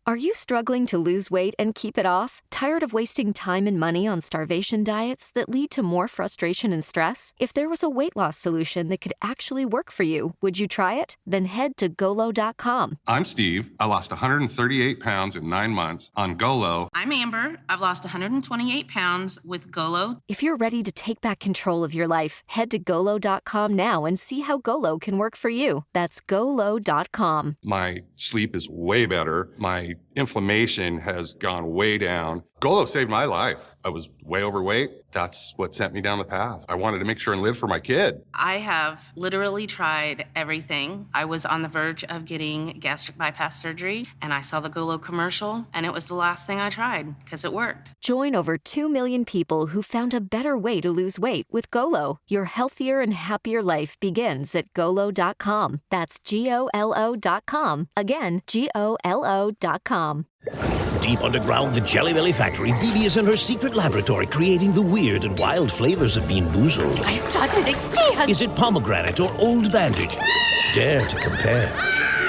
Are you struggling to lose weight and keep it off? Tired of wasting time and money on starvation diets that lead to more frustration and stress? If there was a weight loss solution that could actually work for you, would you try it? Then head to Golo.com. I'm Steve. I lost 138 pounds in 9 months on Golo. I'm Amber. I've lost 128 pounds with Golo. If you're ready to take back control of your life, head to Golo.com now and see how Golo can work for you. That's Golo.com. My sleep is way better. My inflammation has gone way down. Golo saved my life. I was way overweight. That's what sent me down the path. I wanted to make sure and live for my kid. I have literally tried everything. I was on the verge of getting gastric bypass surgery, and I saw the Golo commercial, and it was the last thing I tried because it worked. Join over 2 million people who found a better way to lose weight with Golo. Your healthier and happier life begins at Golo.com. That's Golo.com. Again, Golo.com. Deep underground the Jelly Belly factory, BB is in her secret laboratory creating the weird and wild flavors of Bean Boozled. I've done it again! Is it pomegranate or old bandage? Dare to compare.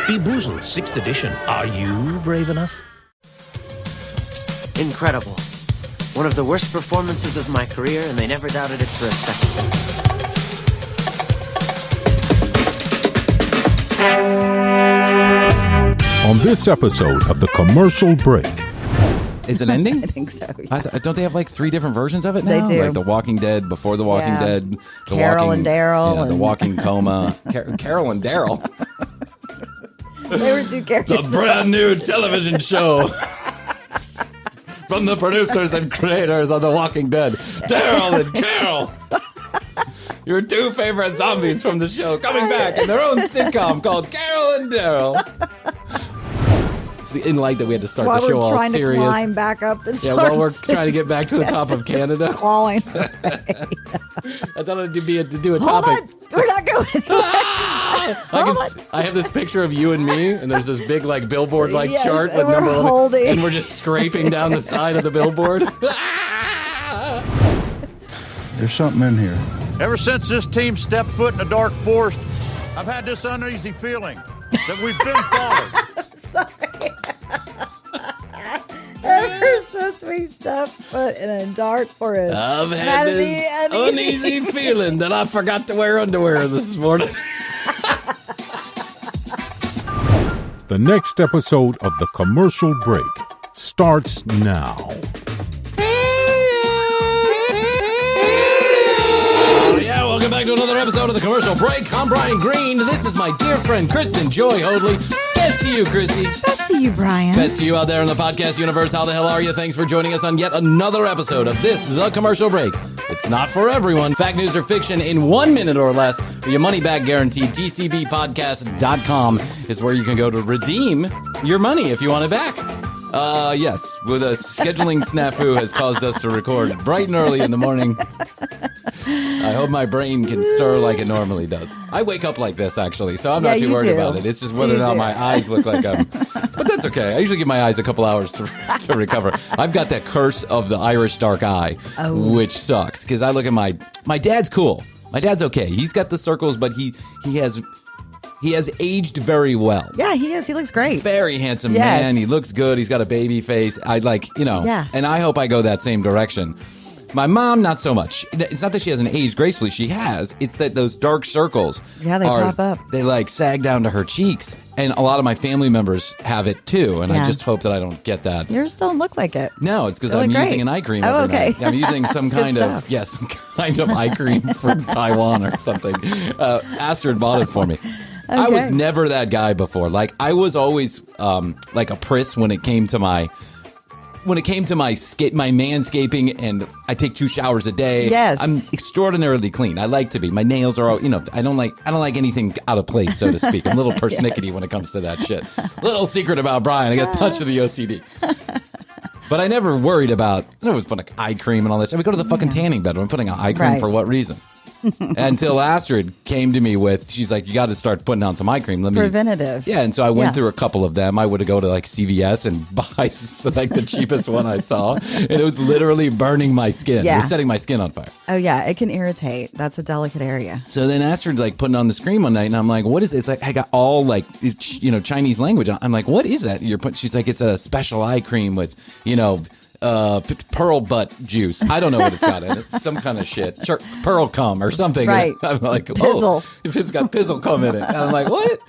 Bean Boozled, 6th edition. Are you brave enough? Incredible. One of the worst performances of my career, and they never doubted it for a second. On this episode of The Commercial Break. Is it ending? I think so. Yeah. Don't they have like 3 different versions of it now? They do. Like The Walking Dead, Before The Walking Dead, The Carol and Daryl. Yeah, The Walking Coma. Carol and Daryl. They were 2 characters. The brand new television show from the producers and creators of The Walking Dead, Daryl and Carol. Your 2 favorite zombies from the show coming back in their own sitcom called Carol and Daryl. It's in light that we had to start the show all serious. While we're trying to climb back up the while we're trying to get back to the top of Canada. Clawing. I thought it'd be to do a Hold topic. on. We're not going I have this picture of you and me, and there's this big like billboard like Yes, chart and with we're number holding. and we're just scraping down the side of the billboard. There's something in here. Ever since this team stepped foot in the dark forest, I've had this uneasy feeling that we've been followed. Sorry. Ever since we stepped foot in a dark forest, I've had this uneasy feeling that I forgot to wear underwear this morning. The next episode of The Commercial Break starts now. Welcome back to another episode of The Commercial Break. I'm Bryan Green. This is my dear friend, Kristen Joy Hoadley. Best to you, Krissy. Best to you, Bryan. Best to you out there in the podcast universe. How the hell are you? Thanks for joining us on yet another episode of this, The Commercial Break. It's not for everyone. Fact, news, or fiction in 1 minute or less. For your money back guaranteed. TCBpodcast.com is where you can go to redeem your money if you want it back. Yes, with a scheduling snafu has caused us to record bright and early in the morning. I hope my brain can stir like it normally does. I wake up like this, actually, so I'm not too worried about it. It's just whether or not my eyes look like I'm... But that's okay. I usually give my eyes a couple hours to recover. I've got that curse of the Irish dark eye, which sucks, because I look at my dad's cool. My dad's okay. He's got the circles, but he has aged very well. Yeah, he is. He looks great. Very handsome man. He looks good. He's got a baby face. I and I hope I go that same direction. My mom, not so much. It's not that she hasn't aged gracefully. She has. It's that those dark circles. Yeah, they pop up. They like sag down to her cheeks. And a lot of my family members have it too. And I just hope that I don't get that. Yours don't look like it. No, it's because I'm using an eye cream. Oh, okay. Night. I'm using some kind of eye cream from Taiwan or something. Astrid bought it for me. Okay. I was never that guy before. Like I was always like a priss when it came to my manscaping, and I take 2 showers a day. Yes. I'm extraordinarily clean. I like to be. My nails are all, I don't like anything out of place, so to speak. I'm a little persnickety when it comes to that shit. Little secret about Bryan, I got a touch of the OCD. But I never worried about, I was putting eye cream and all that shit. We go to the fucking tanning bed. I'm putting an eye cream for what reason? until Astrid came to me with, she's like, you got to start putting on some eye cream. Preventative. Yeah, and so I went through a couple of them. I would go to like CVS and buy like the cheapest one I saw, and it was literally burning my skin. It was setting my skin on fire. Oh yeah, it can irritate. That's a delicate area. So then Astrid's like putting on the cream one night, and I'm like, what is it? It's like, I got all like, Chinese language. I'm like, what is that? She's like, it's a special eye cream with, pearl butt juice. I don't know what it's got in it. Some kind of shit. Pearl cum or something. Right. I'm like, Pizzle. If it's got pizzle cum in it. And I'm like, what?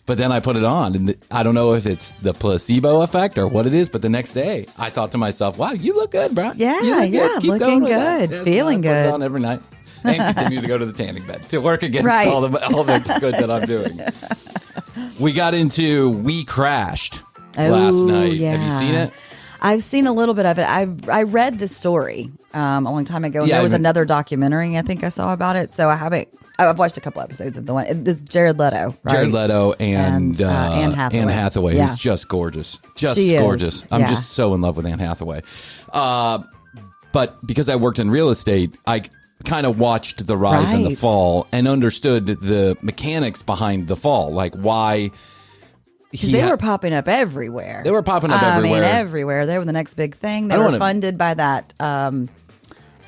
But then I put it on, and I don't know if it's the placebo effect or what it is, but the next day I thought to myself, wow, you look good, bro. Yeah, you look good. Keep looking going with good, that. feeling so I put good. it on every night. And continue to go to the tanning bed to work against all the good that I'm doing. We got into WeCrashed last night. Yeah. Have you seen it? I've seen a little bit of it. I read the story a long time ago. And there was another documentary I think I saw about it. So I haven't. I've watched a couple episodes of the one. This is Jared Leto, right? Jared Leto and Anne Hathaway. Anne Hathaway, who's just gorgeous. She gorgeous. I'm just so in love with Anne Hathaway. But because I worked in real estate, I kind of watched the rise and the fall and understood the mechanics behind the fall, like why. They were popping up everywhere. They were popping up everywhere. I mean, everywhere. They were the next big thing. They were funded by that.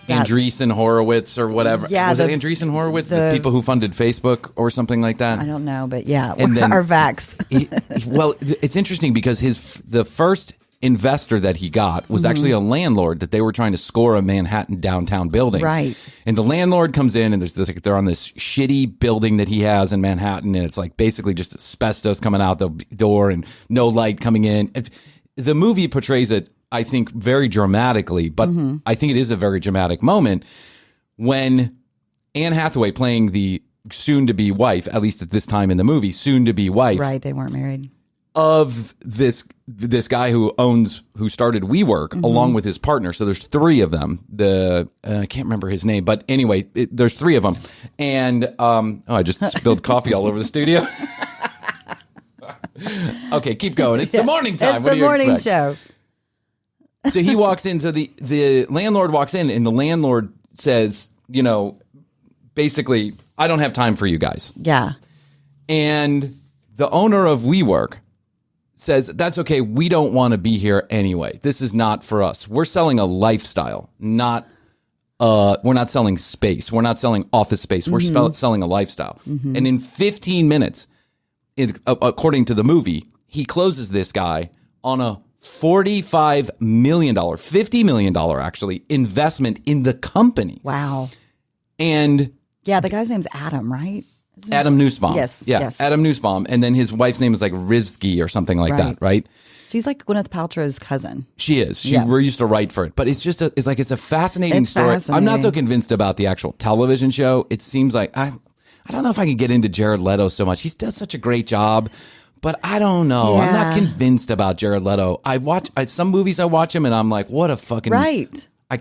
Andreesen Horowitz or whatever. Yeah, was it Andreesen Horowitz? The people who funded Facebook or something like that? I don't know, but yeah. And then, our Vax. Well, it's interesting because the first investor that he got was actually a landlord that they were trying to score a Manhattan downtown building. Right. And the landlord comes in and they're on this shitty building that he has in Manhattan, and it's like basically just asbestos coming out the door and no light coming in. The movie portrays it, I think, very dramatically, but I think it is a very dramatic moment when Anne Hathaway, playing the soon-to-be wife, at least at this time in the movie, soon-to-be wife. Right, they weren't married. Of this guy who started WeWork along with his partner. So there's three of them. I can't remember his name, but anyway, there's three of them. And I just spilled coffee all over the studio. Okay, keep going. It's the morning time. It's the morning show. So he walks into the landlord walks in, and the landlord says, basically, I don't have time for you guys. Yeah. And the owner of WeWork says, that's okay. We don't want to be here anyway. This is not for us. We're selling a lifestyle, we're not selling space. We're not selling office space. We're selling a lifestyle. And in 15 minutes, according to the movie, he closes this guy on a $45 million, $50 million actually, investment in the company. Wow. And yeah, the guy's name's Adam, right? Adam Nussbaum. Yes. Yeah, yes. Adam Nussbaum. And then his wife's name is like Rizky or something like that, right? She's like Gwyneth Paltrow's cousin. She is. We used to write for it. But it's just it's a fascinating story. Fascinating. I'm not so convinced about the actual television show. It seems like I don't know if I can get into Jared Leto so much. He does such a great job. But I don't know. Yeah. I'm not convinced about Jared Leto. Some movies I watch him and I'm like, what a fucking right. I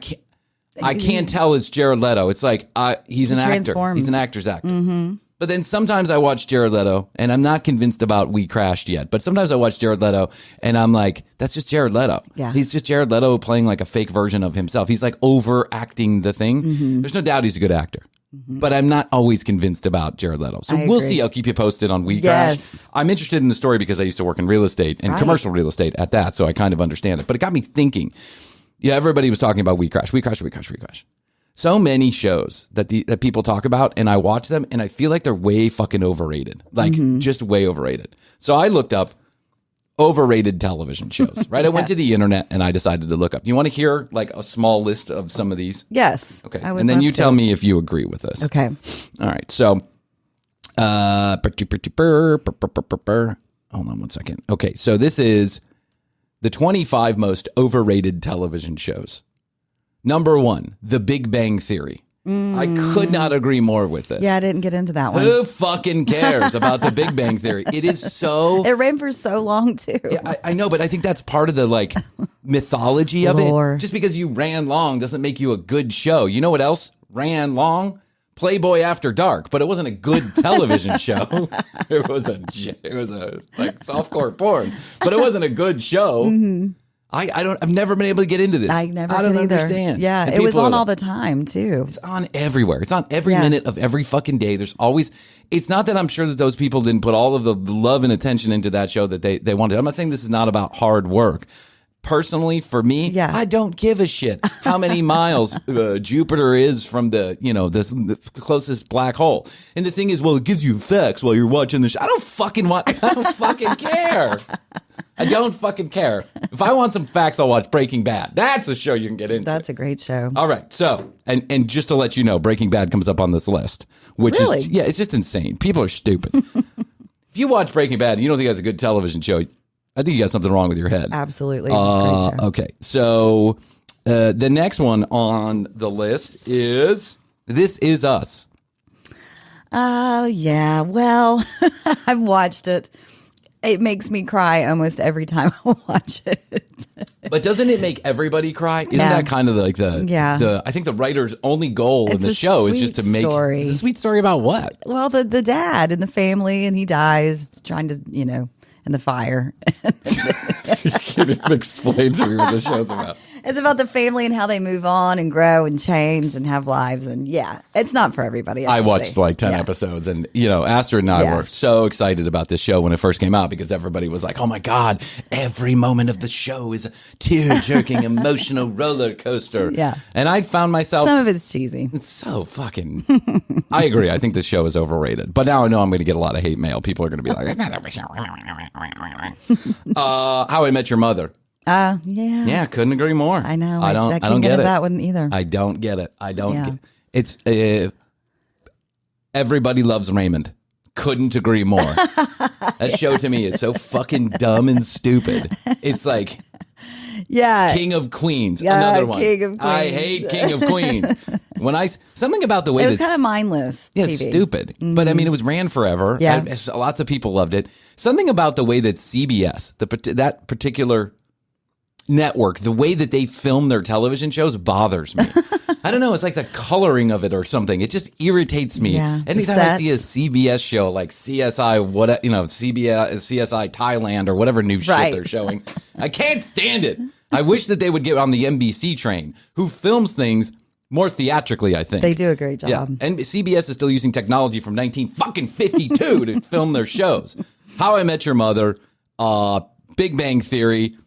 can't tell it's Jared Leto. It's like he's an actor. He's an actor's actor. But then sometimes I watch Jared Leto, and I'm not convinced about WeCrashed yet. But sometimes I watch Jared Leto, and I'm like, that's just Jared Leto. Yeah. He's just Jared Leto playing like a fake version of himself. He's like overacting the thing. There's no doubt he's a good actor. But I'm not always convinced about Jared Leto. So we'll see. I'll keep you posted on WeCrashed. Yes. I'm interested in the story because I used to work in real estate and commercial real estate at that, so I kind of understand it. But it got me thinking. Yeah, everybody was talking about WeCrashed. So many shows that people talk about, and I watch them, and I feel like they're way fucking overrated. Like, just way overrated. So I looked up overrated television shows, right? I went to the internet, and I decided to look up. You want to hear, like, a small list of some of these? Yes. Okay. And then you tell me if you agree with this. Okay. All right. So, hold on one second. Okay. So this is the 25 most overrated television shows. Number 1, The Big Bang Theory. I could not agree more with this. Yeah, I didn't get into that one. Who fucking cares about The Big Bang Theory? It is so... It ran for so long, too. Yeah, I know, but I think that's part of the, like, mythology of Lore. it. Just because you ran long doesn't make you a good show. You know what else ran long? Playboy After Dark, but it wasn't a good television show. It was a like softcore porn, but it wasn't a good show. I've never been able to get into this. I never don't could either. understand. Yeah, And it was people on are all the time too. It's on everywhere. It's on every minute of every fucking day. There's always. It's not that I'm sure that those people didn't put all of the love and attention into that show that they wanted. I'm not saying this is not about hard work. Personally, for me, I don't give a shit how many miles Jupiter is from the closest black hole. And the thing is, well, it gives you facts while you're watching the show. I don't fucking care. I don't fucking care. If I want some facts, I'll watch Breaking Bad. That's a show you can get into. That's a great show. All right. So, and just to let you know, Breaking Bad comes up on this list, which is, it's just insane. People are stupid. If you watch Breaking Bad and you don't think that's a good television show, I think you got something wrong with your head. Absolutely. It's a great show. Okay. So, the next one on the list is This Is Us. Oh, yeah. Well, I've watched it. It makes me cry almost every time I watch it. But doesn't it make everybody cry? Isn't that kind of like the I think the writer's only goal in the show is just to make story. It's a sweet story about what? Well, the dad and the family, and he dies trying to, in the fire. It explains to me what the show's about. It's about the family and how they move on and grow and change and have lives. And it's not for everybody. I watched like 10 episodes, and Astrid and I were so excited about this show when it first came out because everybody was like, oh my God, every moment of the show is a tear-jerking emotional roller coaster. Yeah. And I found myself... Some of it's cheesy. It's so fucking... I agree. I think this show is overrated. But now I know I'm going to get a lot of hate mail. People are going to be like, it's not How I Met Your Mother. Yeah. Yeah, couldn't agree more. I know. I don't get it. That one either. I don't get it. It's Everybody Loves Raymond. Couldn't agree more. That show to me is so fucking dumb and stupid. It's like King of Queens, another one. King of Queens. I hate King of Queens. Something about the way it was kind of mindless. Yeah, TV. It's stupid. Mm-hmm. But I mean, it was ran forever. Yeah, lots of people loved it. Something about the way that CBS, that particular network, the way that they film their television shows bothers me. I don't know. It's like the coloring of it or something. It just irritates me. Yeah, anytime I see a CBS show like CSI, CSI Thailand or whatever new shit they're showing, I can't stand it. I wish that they would get on the NBC train, who films things more theatrically, I think. They do a great job. Yeah. And CBS is still using technology from 1952 to film their shows. How I Met Your Mother, Big Bang Theory,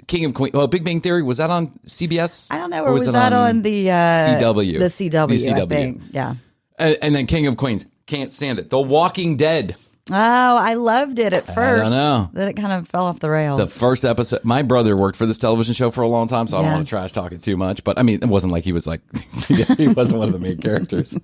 King of Queens. Well, Big Bang Theory, was that on CBS? I don't know. Or was that on the CW? The CW, I think. Yeah. And then King of Queens. Can't stand it. The Walking Dead. Oh, I loved it at first. I don't know. Then it kind of fell off the rails. The first episode. My brother worked for this television show for a long time, so I don't want to trash talk it too much. But I mean, it wasn't like he was like, he wasn't one of the main characters.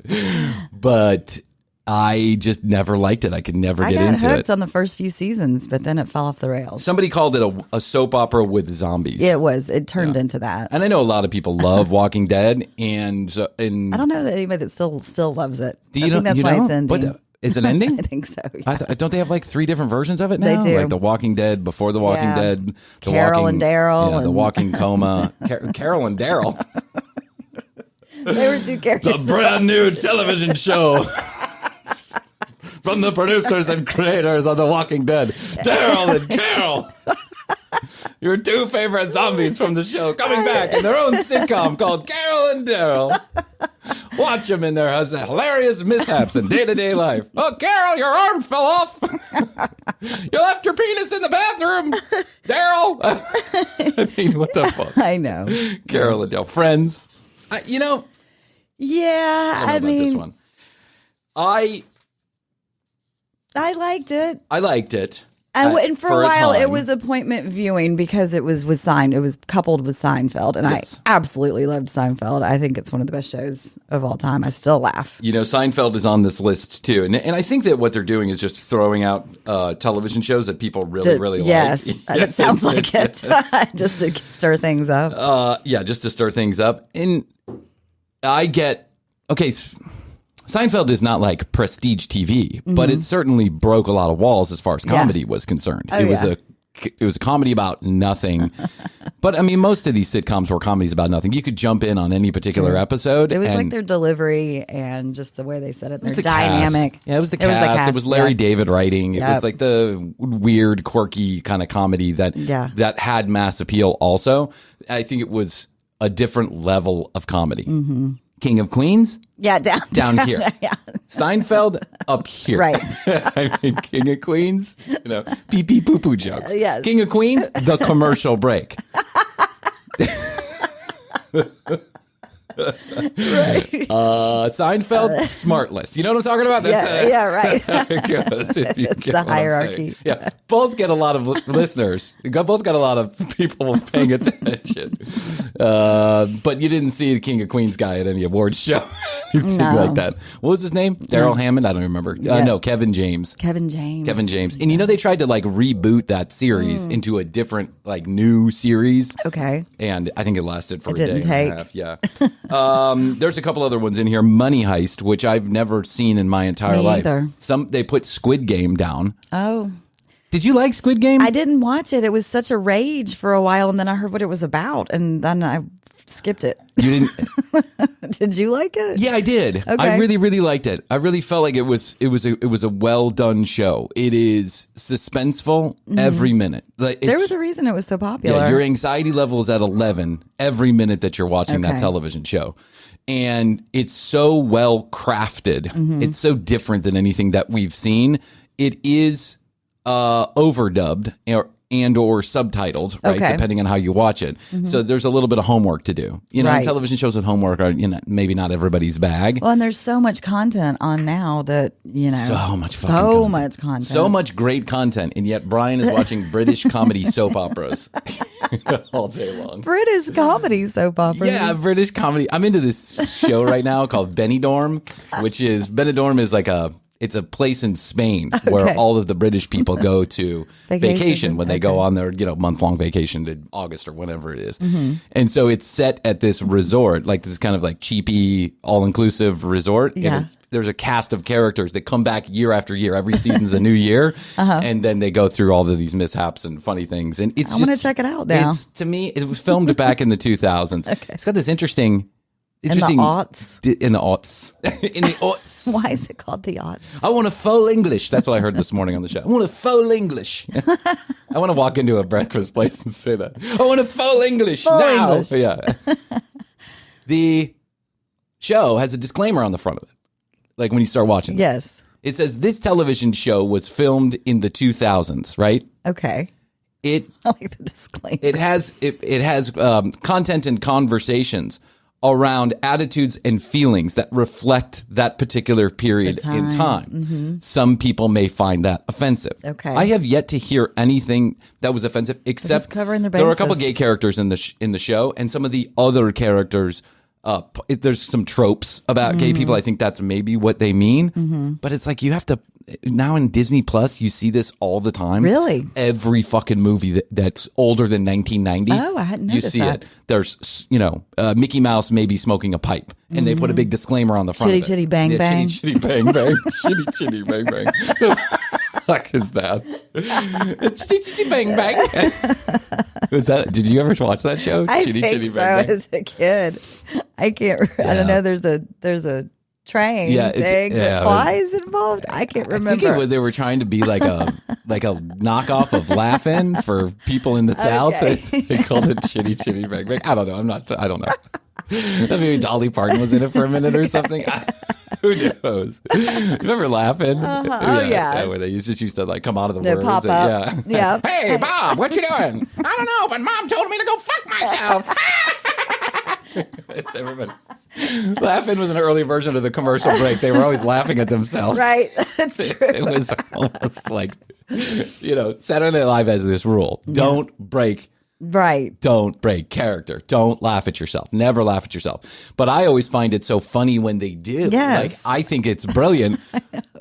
But I just never liked it. I could never get into it. I got hooked on the first few seasons, but then it fell off the rails. Somebody called it a soap opera with zombies. It was. It turned into that. And I know a lot of people love Walking Dead, and I don't know that anybody that still loves it. I think that's why it's ending. Is it ending? I think so. Yeah. Don't they have like 3 different versions of it now? They do. Like The Walking Dead, Before The Walking Dead, Carol and Daryl, The Walking Coma. Carol and Daryl. They were 2 characters. The brand new television show from the producers and creators of The Walking Dead, Daryl and Carol. Your 2 favorite zombies from the show coming back in their own sitcom called Carol and Daryl. Watch them in their hilarious mishaps in day-to-day life. Oh, Carol, your arm fell off. You left your penis in the bathroom. Daryl. I mean, what the fuck? I know. Carol and Daryl. Friends. Yeah, I mean, this one. I liked it. I liked it. And for a while, it was appointment viewing because it was coupled with Seinfeld. And I absolutely loved Seinfeld. I think it's one of the best shows of all time. I still laugh. Seinfeld is on this list, too. And I think that what they're doing is just throwing out television shows that people really like. Yes, it sounds like it. Just to stir things up. Just to stir things up. And I get, Seinfeld is not like prestige TV, but it certainly broke a lot of walls as far as comedy was concerned. It was a comedy about nothing But I mean, most of these sitcoms were comedies about nothing. You could jump in on any particular episode. It was like their delivery and just the way they said it. Their the dynamic. Cast. Yeah, it was the cast. It was Larry David writing. It was like the weird, quirky kind of comedy that had mass appeal also. I think it was a different level of comedy. Mm-hmm. King of Queens? Yeah, down here. Yeah. Seinfeld up here. Right. I mean, King of Queens, pee pee poo poo jokes. Yes. King of Queens, the commercial break. Right. Seinfeld, smartless. You know what I'm talking about? Right. That's how it goes. It's the hierarchy. Yeah, both get a lot of listeners. Both got a lot of people paying attention. But you didn't see the King of Queens guy at any awards show. Anything like that. What was his name? Daryl Hammond? I don't remember. No, Kevin James. Kevin James. And they tried to like reboot that series into a different like new series. Okay. And I think it lasted for a didn't day and a half. Yeah. There's a couple other ones in here. Money Heist, which I've never seen in my entire life. Either. They put Squid Game down. Oh. Did you like Squid Game? I didn't watch it. It was such a rage for a while, and then I heard what it was about, and then I skipped it. You didn't? Did you like it? Yeah, I did. Okay. I really, really liked it. I really felt like it was a well done show. It is suspenseful every minute. Like there was a reason it was so popular. Yeah, your anxiety level is at 11 every minute that you're watching that television show. And it's so well crafted. Mm-hmm. It's so different than anything that we've seen. It is overdubbed or subtitled, right? Okay. Depending on how you watch it. Mm-hmm. So there's a little bit of homework to do. Right. Television shows with homework are maybe not everybody's bag. Well, and there's so much content on now that, so much content. So much great content. And yet Bryan is watching British comedy soap operas all day long. British comedy soap operas. Yeah, British comedy. I'm into this show right now called Benidorm, Benidorm is like it's a place in Spain where all of the British people go to vacation when they go on their month-long vacation to August or whenever it is. Mm-hmm. And so it's set at this resort, like this kind of like cheapy, all-inclusive resort. Yeah. And there's a cast of characters that come back year after year. Every season's a new year. And then they go through all of these mishaps and funny things. And I want to check it out now. To me, it was filmed back in the 2000s. Okay. It's got this interesting... In the aughts? In the aughts. In the aughts. Why is it called the aughts? I want a faux English. That's what I heard this morning on the show. I want a faux English. I want to walk into a breakfast place and say that. I want a faux English now. English. Yeah. The show has a disclaimer on the front of it. Like when you start watching it. Yes. It says this television show was filmed in the 2000s, right? Okay. I like the disclaimer. It has content and conversations around attitudes and feelings that reflect that particular period in time. Mm-hmm. Some people may find that offensive. Okay. I have yet to hear anything that was offensive, except covering their there were a bases. couple gay characters in the show, and some of the other characters. There's some tropes about gay people. I think that's maybe what they mean. But it's like you have to now in Disney Plus. You see this all the time. Really? Every fucking movie that's older than 1990. Oh, I hadn't noticed that. You see it. There's Mickey Mouse maybe smoking a pipe, and they put a big disclaimer on the front. Chitty of it. chitty bang bang. Chitty chitty bang bang. Chitty chitty bang bang. The fuck is that? Chitty chitty bang bang. Was that? Did you ever watch that show? I Chitty think chitty so. bang bang. As a kid, I can't. I don't know. There's a train thing that flies involved. I can't remember. I think they were trying to be like a knockoff of Laugh-In for people in the South. They called it Chitty Chitty Bang Bang. I don't know. I don't know. Maybe Dolly Parton was in it for a minute or something. Who knows? Remember Laugh-In? Oh yeah. Where they used to like come out of the words. Pop up. Yeah. Hey Bob, what you doing? I don't know, but Mom told me to go fuck myself. It's everybody. Laugh-In was an early version of the commercial break. They were always laughing at themselves. Right. That's true. It was almost like, Saturday Night Live has this rule. Don't break. Right. Don't break character. Don't laugh at yourself. Never laugh at yourself. But I always find it so funny when they do. Yes. Like, I think it's brilliant.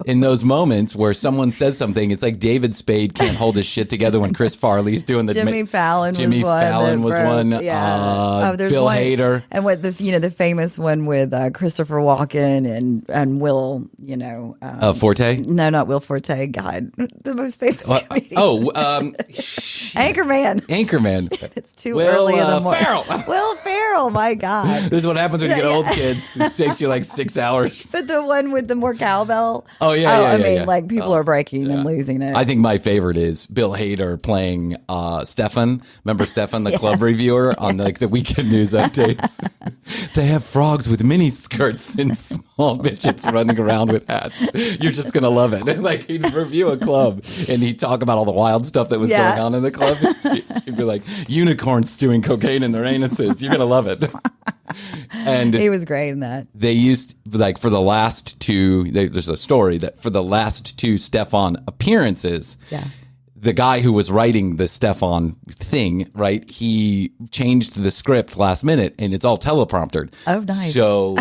in those moments where someone says something, it's like David Spade can't hold his shit together when Chris Farley's doing the Jimmy Fallon was one. Yeah. There's Bill one, Hader. And what the famous one with Christopher Walken and Will, Forte? No, not Will Forte. God, the most famous comedian. Anchorman. It's too early in the morning. Ferrell. Will Ferrell, my God. This is what happens when you get old kids. It takes you like 6 hours. But the one with the more cowbell. Oh, yeah. People are breaking and losing it. I think my favorite is Bill Hader playing Stefan. Remember Stefan, the club reviewer on the weekend news updates? They have frogs with mini skirts and small midgets running around with hats. You're just going to love it. Like, he'd review a club and he'd talk about all the wild stuff that was going on in the club. He'd be like, unicorns doing cocaine in their anuses. You're going to love it. And he was great in that. They used, for the last two, there's a story that for the last two Stefan appearances, the guy who was writing the Stefan thing, right, he changed the script last minute and it's all telepromptered. Oh, nice. So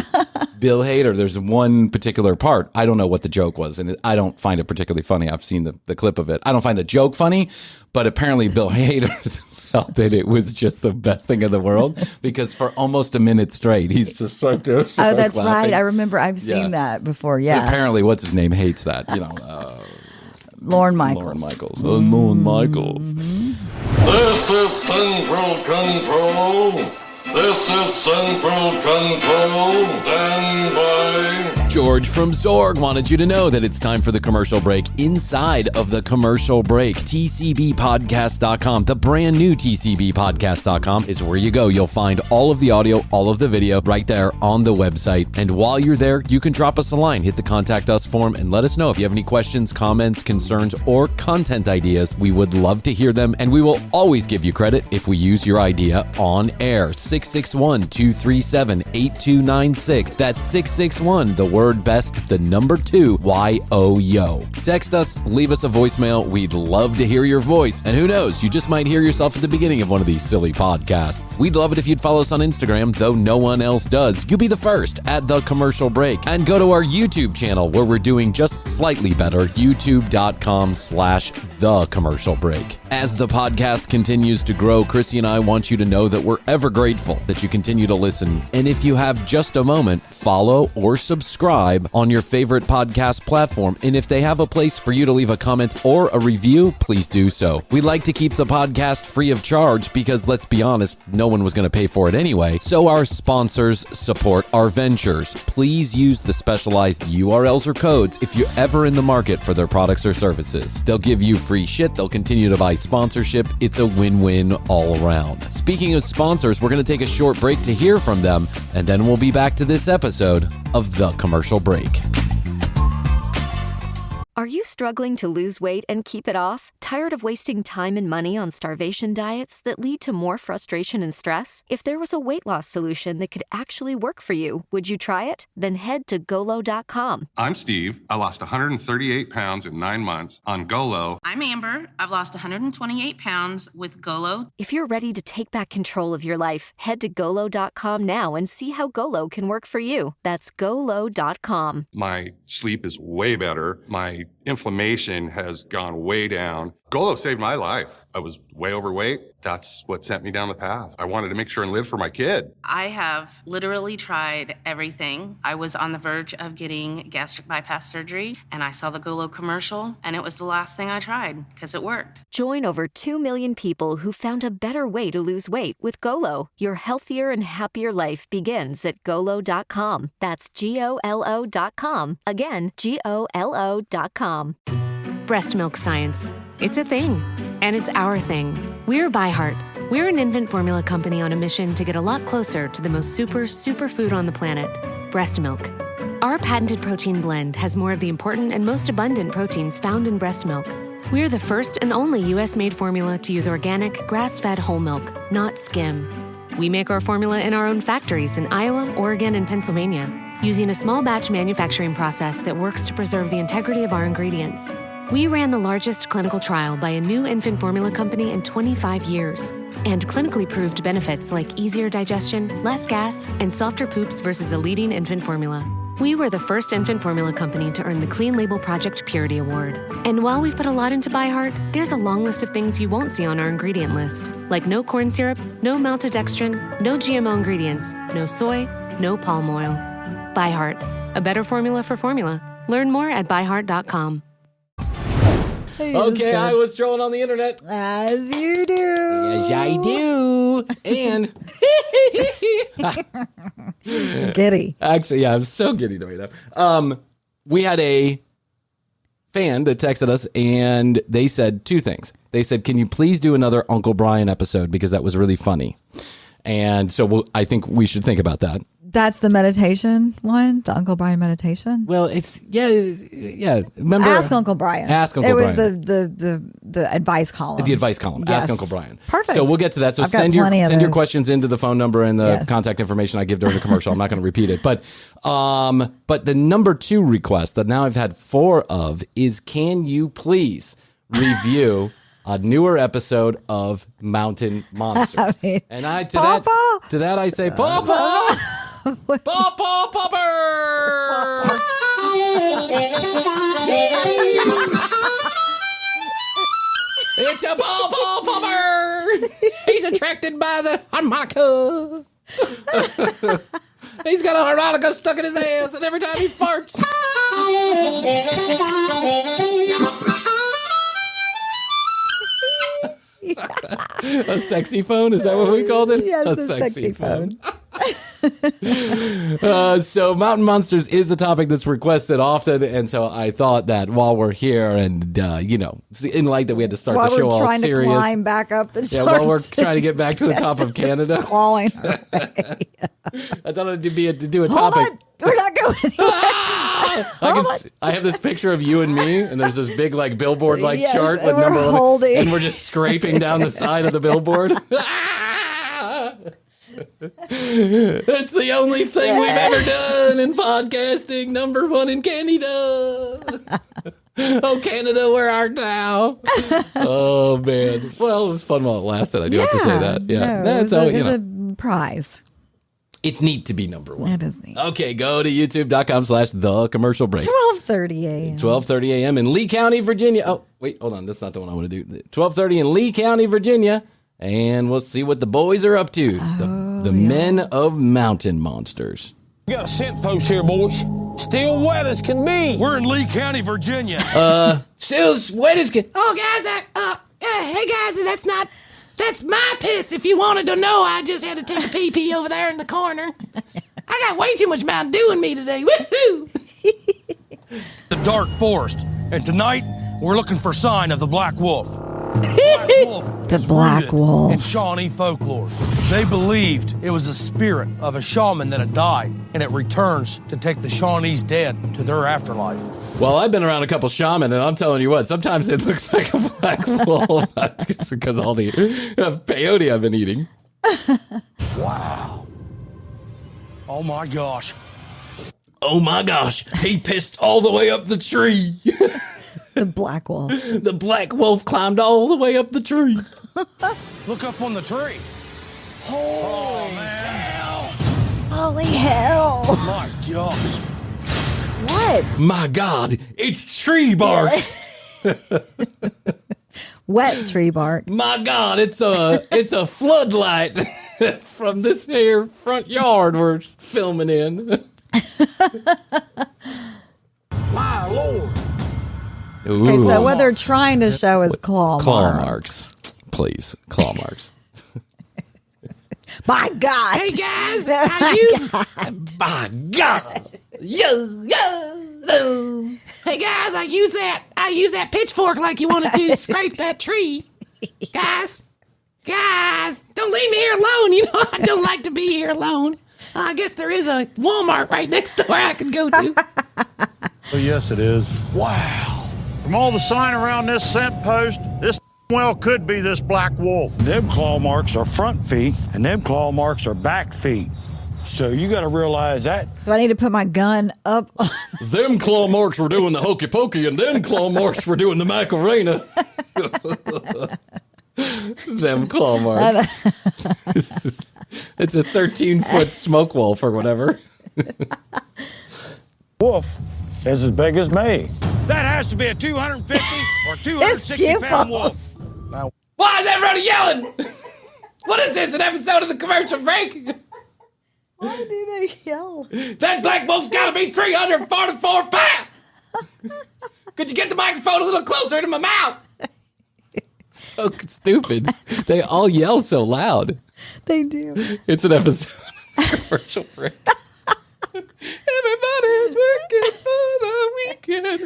Bill Hader, there's one particular part. I don't know what the joke was, and I don't find it particularly funny. I've seen the clip of it. I don't find the joke funny, but apparently Bill Hader felt that it was just the best thing in the world because for almost a minute straight, he's just like this. Oh, that's laughing. Right. I remember I've seen that before. Yeah. But apparently, what's his name hates that. Lorne Michaels. Lorne Michaels. Lorne Michaels. This is Central Control. This is Central Control. Stand by. George from Zorg wanted you to know that it's time for the commercial break inside of the commercial break. TCBpodcast.com, the brand new TCBpodcast.com is where you go. You'll find all of the audio, all of the video right there on the website. And while you're there, you can drop us a line, hit the contact us form, and let us know if you have any questions, comments, concerns, or content ideas. We would love to hear them, and we will always give you credit if we use your idea on air. 661-237-8296. That's 661, the word best, the number 2, YOYO. Text us, leave us a voicemail. We'd love to hear your voice. And who knows, you just might hear yourself at the beginning of one of these silly podcasts. We'd love it if you'd follow us on Instagram, though no one else does. You'll be the first at The Commercial Break. And go to our YouTube channel where we're doing just slightly better, youtube.com/The Commercial Break. As the podcast continues to grow, Krissy and I want you to know that we're ever grateful that you continue to listen. And if you have just a moment, follow or subscribe on your favorite podcast platform. And if they have a place for you to leave a comment or a review, please do so. We like to keep the podcast free of charge because, let's be honest, no one was going to pay for it anyway. So our sponsors support our ventures. Please use the specialized URLs or codes if you're ever in the market for their products or services. They'll give you free shit. They'll continue to buy sponsorship. It's a win-win all around. Speaking of sponsors, we're going to take a short break to hear from them, and then we'll be back to this episode of The Commercial Break. Are you struggling to lose weight and keep it off? Tired of wasting time and money on starvation diets that lead to more frustration and stress? If there was a weight loss solution that could actually work for you, would you try it? Then head to Golo.com. I'm Steve. I lost 138 pounds in 9 months on Golo. I'm Amber. I've lost 128 pounds with Golo. If you're ready to take back control of your life, head to Golo.com now and see how Golo can work for you. That's Golo.com. My sleep is way better. My inflammation has gone way down. Golo saved my life. I was way overweight. That's what sent me down the path. I wanted to make sure and live for my kid. I have literally tried everything. I was on the verge of getting gastric bypass surgery, and I saw the Golo commercial, and it was the last thing I tried because it worked. Join over 2 million people who found a better way to lose weight with Golo. Your healthier and happier life begins at Golo.com. That's Golo.com. Again, Golo.com. Breast milk science. It's a thing, and it's our thing. We're ByHeart. We're an infant formula company on a mission to get a lot closer to the most superfood on the planet, breast milk. Our patented protein blend has more of the important and most abundant proteins found in breast milk. We're the first and only U.S.-made formula to use organic, grass-fed whole milk, not skim. We make our formula in our own factories in Iowa, Oregon, and Pennsylvania, using a small batch manufacturing process that works to preserve the integrity of our ingredients. We ran the largest clinical trial by a new infant formula company in 25 years and clinically proved benefits like easier digestion, less gas, and softer poops versus a leading infant formula. We were the first infant formula company to earn the Clean Label Project Purity Award. And while we've put a lot into ByHeart, there's a long list of things you won't see on our ingredient list, like no corn syrup, no maltodextrin, no GMO ingredients, no soy, no palm oil. ByHeart, a better formula for formula. Learn more at byheart.com. Okay, I was trolling on the internet. As you do. Yes, I do. And giddy. Actually, yeah, I'm so giddy right now. We had a fan that texted us, and they said two things. They said, "Can you please do another Uncle Bryan episode because that was really funny?" And so I think we should think about that. That's the meditation one, the Uncle Bryan meditation. Well, it's yeah. Remember, Ask Uncle Bryan. Ask Uncle Bryan. It was the advice column. The advice column. Yes. Ask Uncle Bryan. Perfect. So we'll get to that. So send your questions into the phone number and the contact information I give during the commercial. I'm not going to repeat it, but the number 2 request that now I've had 4 of is, can you please review a newer episode of Mountain Monsters? And to that I say, Papa. Papa Popper! It's a Papa Popper! He's attracted by the harmonica. He's got a harmonica stuck in his ass, and every time he farts. A sexy phone? Is that what we called it? Yes, a sexy phone. So Mountain Monsters is the topic that's requested often, and so I thought that while we're here and in light that we had to start the show all trying serious, to climb back up the yeah, while we're trying to get back to the top of Canada, clawing. I thought it'd be to do a Hold topic. on. We're not going anywhere. I have this picture of you and me, and there's this big billboard Yes, chart and with we're number 1, holding. and we're just scraping down the side of the billboard. That's the only thing we've ever done in podcasting. Number 1 in Canada. Oh, Canada, where art thou? Oh, man. Well, it was fun while it lasted. I do have to say that. Yeah. There's a prize. It's neat to be number 1. It is neat. Okay, go to youtube.com/thecommercialbreak. 12:30 a.m. 12:30 a.m. in Lee County, Virginia. Oh, wait, hold on. That's not the one I want to do. 12:30 in Lee County, Virginia. And we'll see what the boys are up to. The men of Mountain Monsters. We got a scent post here, boys. Still wet as can be. We're in Lee County, Virginia. Still as wet as can. Oh, guys, hey, guys, that's my piss. If you wanted to know, I just had to take a pee-pee over there in the corner. I got way too much Mountain Dew in me today. Woohoo! The dark forest. And tonight, we're looking for sign of the Black Wolf. The Black Wolf. In Shawnee folklore. They believed it was the spirit of a shaman that had died, and it returns to take the Shawnees dead to their afterlife. Well, I've been around a couple shaman, and I'm telling you what, sometimes it looks like a black wolf. It's because of all the peyote I've been eating. Wow. Oh, my gosh. Oh, my gosh. He pissed all the way up the tree. The Black Wolf. The Black Wolf climbed all the way up the tree. Look up on the tree. Oh, man. Holy hell. My gosh. What? My God, it's tree bark. Wet tree bark. My God, it's a floodlight from this here front yard we're filming in. My Lord. Ooh. Okay, so what they're trying to show is claw marks. Please, claw marks. My God. Hey, guys, My God. Hey, guys, I use that pitchfork like you wanted to scrape that tree. Guys, don't leave me here alone. You know, I don't like to be here alone. I guess there is a Walmart right next door I can go to. Oh, yes, it is. Wow. From all the sign around this scent post, this well could be this Black Wolf. Them claw marks are front feet, and them claw marks are back feet. So you got to realize that. So I need to put my gun up on Them claw marks were doing the hokey pokey, and them claw marks were doing the Macarena. Them claw marks. It's a 13-foot smoke wolf or whatever. wolf is as big as me. That has to be a 250 or 260-pound wolf. Now, why is everybody yelling? What is this, an episode of the commercial break? Why do they yell? That black wolf's got to be 344 pounds. Could you get the microphone a little closer to my mouth? So stupid. They all yell so loud. They do. It's an episode of the commercial break. Everybody's working for the weekend.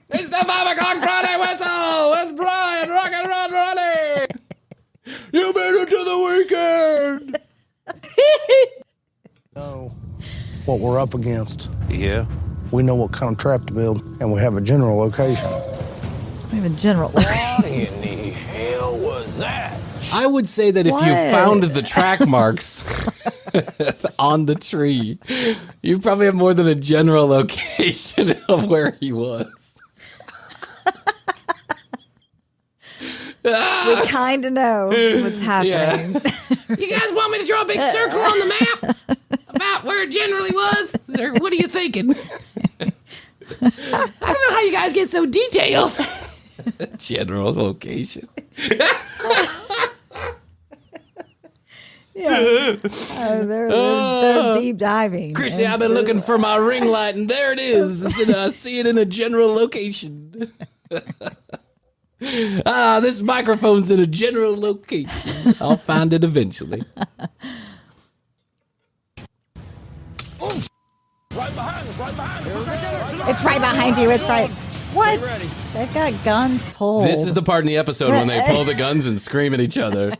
It's the 5 o'clock Friday whistle with Bryan Rock and Rod Ronnie. You made it to the weekend. Know what we're up against. Yeah. We know what kind of trap to build, and we have a general location. We have a general location. what in the hell was that? I would say that if you found the track marks on the tree, you probably have more than a general location of where he was. We kind of know what's happening. Yeah. You guys want me to draw a big circle on the map about where it generally was? Or what are you thinking? I don't know how you guys get so detailed. General location. Yeah. Oh, they're deep diving. Krissy, I've been looking for my ring light, and there it is. I see it in a general location. This microphone's in a general location. I'll find it eventually. It's right behind you. It's right. What? They've got guns pulled. This is the part in the episode when they pull the guns and scream at each other.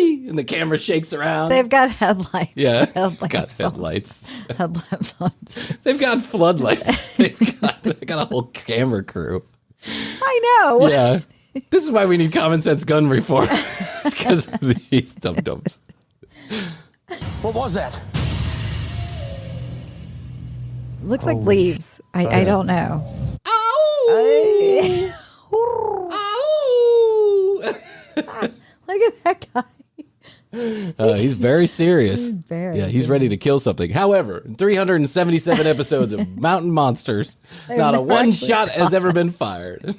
And the camera shakes around. They've got headlights. Yeah, Headlamps on. They've got floodlights. They've got a whole camera crew. I know. Yeah. This is why we need common sense gun reform. It's because of these dum-dums. What was that? Looks like leaves. I don't know. Oh! Look at that guy. He's very serious. He's ready to kill something. However, in 377 episodes of Mountain Monsters, not a one shot has ever been fired.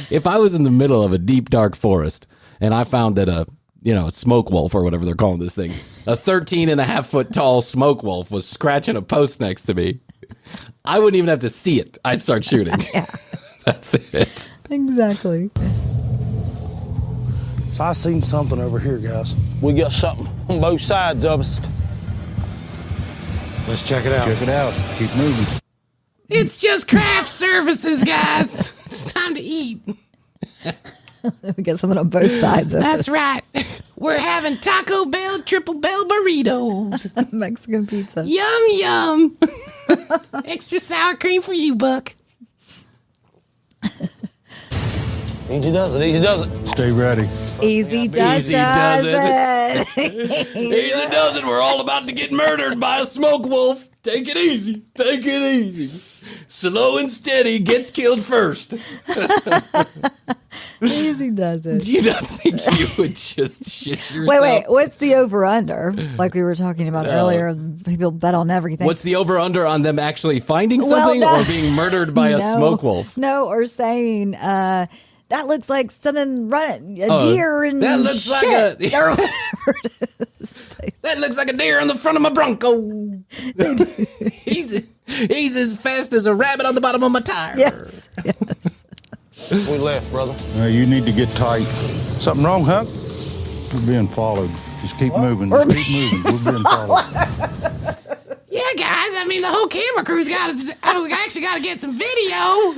If I was in the middle of a deep, dark forest and I found that a smoke wolf or whatever they're calling this thing, a 13.5-foot tall smoke wolf was scratching a post next to me, I wouldn't even have to see it. I'd start shooting. Yeah. That's it. Exactly. So I seen something over here, guys. We got something on both sides of us. Let's check it out. Check it out. Keep moving. It's just craft services, guys. It's time to eat. We got something on both sides of That's us. right. We're having Taco Bell Triple Bell burritos. Mexican pizza. Yum, yum. Extra sour cream for you, Buck. Easy does it. Easy does it. Stay ready. Easy does Easy does it. Easy does it. We're all about to get murdered by a smoke wolf. Take it easy. Take it easy. Slow and steady gets killed first. Easy does it. Do you not think you would just shit yourself? Wait. What's the over-under? Like we were talking about earlier, people bet on everything. What's the over-under on them actually finding something or being murdered by a smoke wolf? No, or saying, that looks like something running, a deer and that looks shit. like or whatever it is. That looks like a deer on the front of my Bronco. He's as fast as a rabbit on the bottom of my tire. Yes. We left, brother. You need to get tight. Something wrong, Huck? We're being followed. Just keep moving. Keep moving. We're being followed. Yeah, guys. I mean, the whole camera crew's got to. We actually got to get some video.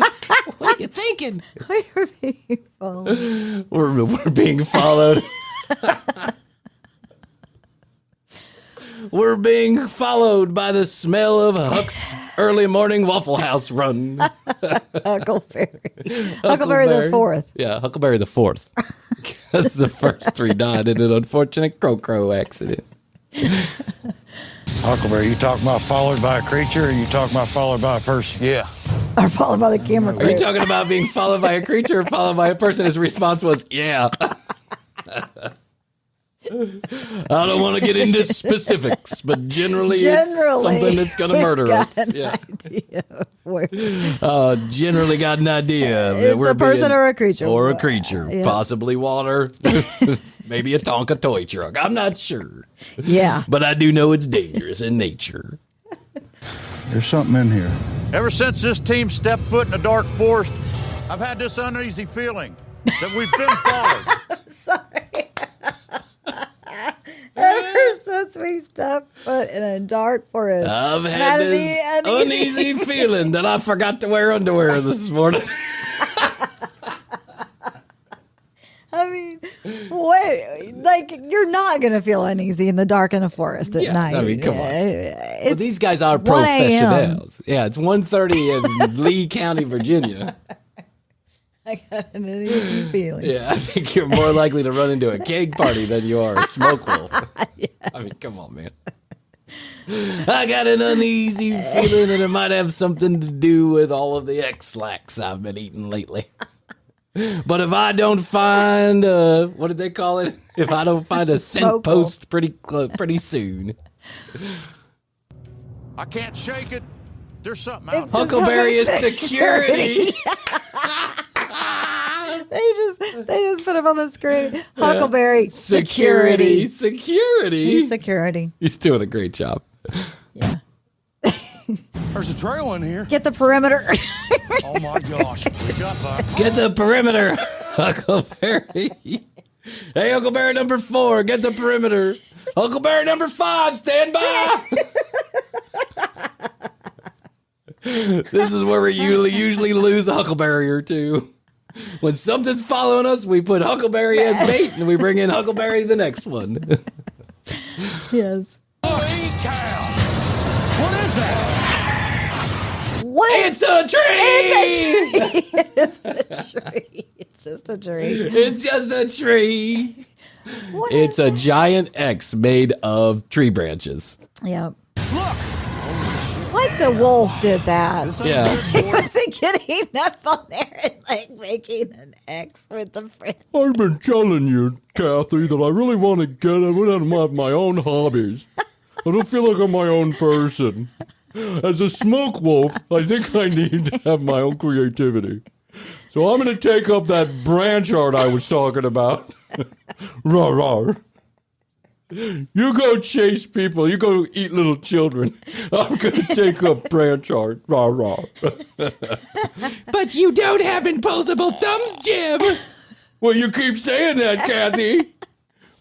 What are you thinking? We're being followed. We're being followed. We're being followed by the smell of Huck's early morning Waffle House run. Huckleberry the fourth. Yeah, Huckleberry the fourth. Because the first three died in an unfortunate crow accident. Huckleberry, you talking about followed by a creature or you talking about followed by a person? Yeah. Or followed by the camera crew. Are you talking about being followed by a creature or followed by a person? His response was, yeah. I don't want to get into specifics, but generally it's something that's going to murder us. Yeah. Generally got an idea. It's a person or a creature. Or a creature. Yeah. Possibly water. Maybe a Tonka toy truck. I'm not sure. Yeah. But I do know it's dangerous in nature. There's something in here. Ever since this team stepped foot in the dark forest, I've had this uneasy feeling that we've been followed. Sorry. Ever since we stepped foot in a dark forest, I've had this uneasy feeling that I forgot to wear underwear this morning. I mean, what? You're not going to feel uneasy in the dark in a forest at night. I mean, come on. Well, these guys are professionals. Yeah, it's 1:30 in Lee County, Virginia. I got an uneasy feeling. Yeah, I think you're more likely to run into a keg party than you are a smoke wolf. Yes. I mean, come on, man. I got an uneasy feeling that it might have something to do with all of the X-Lax I've been eating lately. But if I don't find, what did they call it? If I don't find a scent post pretty soon. I can't shake it. There's something out there. Huckleberry is security. They just put him on the screen. Huckleberry security. Security. He's security. He's doing a great job. Yeah. There's a trail in here. Get the perimeter. Oh my gosh. Get the perimeter, Huckleberry. Hey, Huckleberry number 4, get the perimeter. Huckleberry number 5, stand by. This is where we usually lose a Huckleberry or two. When something's following us, we put Huckleberry as bait, and we bring in Huckleberry the next one. Yes. Holy cow! What is that? What? It's a tree! It's a tree. It's just a tree. It's just a tree. It's a giant X made of tree branches. Yep. Look! Like the wolf did that. Yeah. He wasn't getting up on there and making an X with the friend. I've been telling you, Kathy, that I really want to get out of my own hobbies. I don't feel like I'm my own person. As a smoke wolf, I think I need to have my own creativity. So I'm going to take up that branch art I was talking about. Rawr, rawr. You go chase people. You go eat little children. I'm going to take up branch art. Rah, rah. But you don't have imposable thumbs, Jim. Well, you keep saying that, Kathy.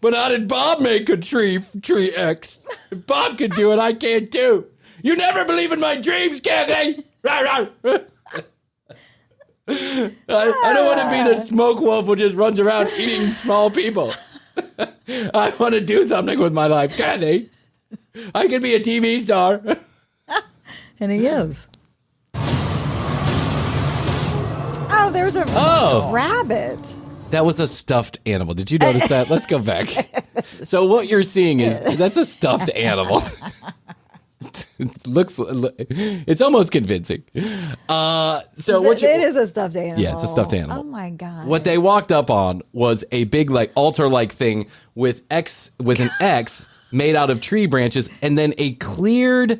But how did Bob make a tree X? If Bob can do it, I can too. You never believe in my dreams, Kathy. Rah, rah. I don't want to be the smoke wolf who just runs around eating small people. I want to do something with my life, Kathy. I can be a TV star. And he is. Oh, there's a rabbit. That was a stuffed animal. Did you notice that? Let's go back. So what you're seeing is that's a stuffed animal. It's almost convincing. So it is a stuffed animal. Yeah, it's a stuffed animal. Oh my god! What they walked up on was a big altar thing with an X made out of tree branches, and then a cleared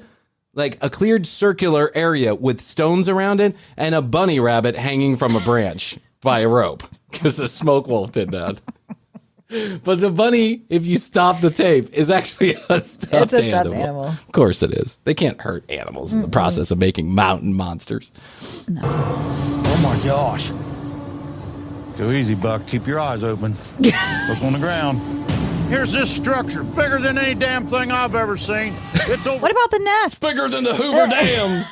circular area with stones around it, and a bunny rabbit hanging from a branch by a rope because the smoke wolf did that. But the bunny, if you stop the tape, is actually a stuffed animal. Of course it is. They can't hurt animals in the process of making mountain monsters. No. Oh my gosh. Go easy, Buck. Keep your eyes open. Look on the ground. Here's this structure, bigger than any damn thing I've ever seen. It's over. What about the nest? Bigger than the Hoover Dam.